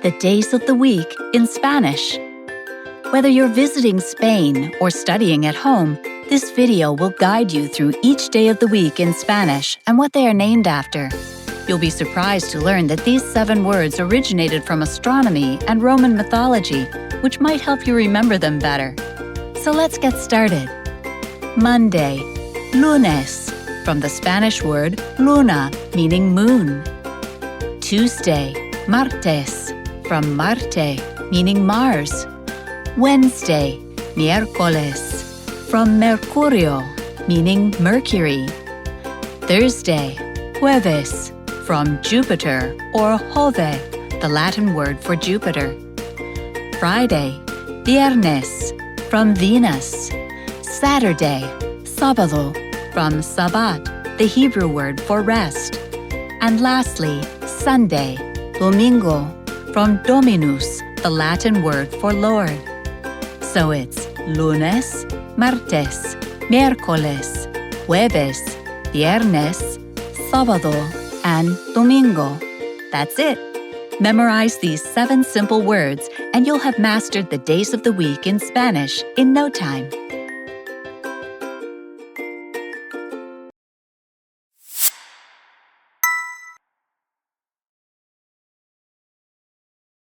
the days of the week in Spanish. Whether you're visiting Spain or studying at home, this video will guide you through each day of the week in Spanish and what they are named after. You'll be surprised to learn that these 7 words originated from astronomy and Roman mythology, which might help you remember them better. So let's get started. Monday, Lunes, from the Spanish word luna, meaning moon. Tuesday, Martes, from Marte, meaning Mars. Wednesday, Miércoles, from Mercurio, meaning Mercury. Thursday, Jueves, from Jupiter or Jove, the Latin word for Jupiter. Friday, Viernes, from Venus. Saturday, Sábado, from Sabbat, the Hebrew word for rest. And lastly, Sunday, Domingo, from Dominus, the Latin word for Lord. So it's Lunes, Martes, Miércoles, Jueves, Viernes, Sábado, and Domingo. That's it. Memorize these 7 simple words and you'll have mastered the days of the week in Spanish in no time.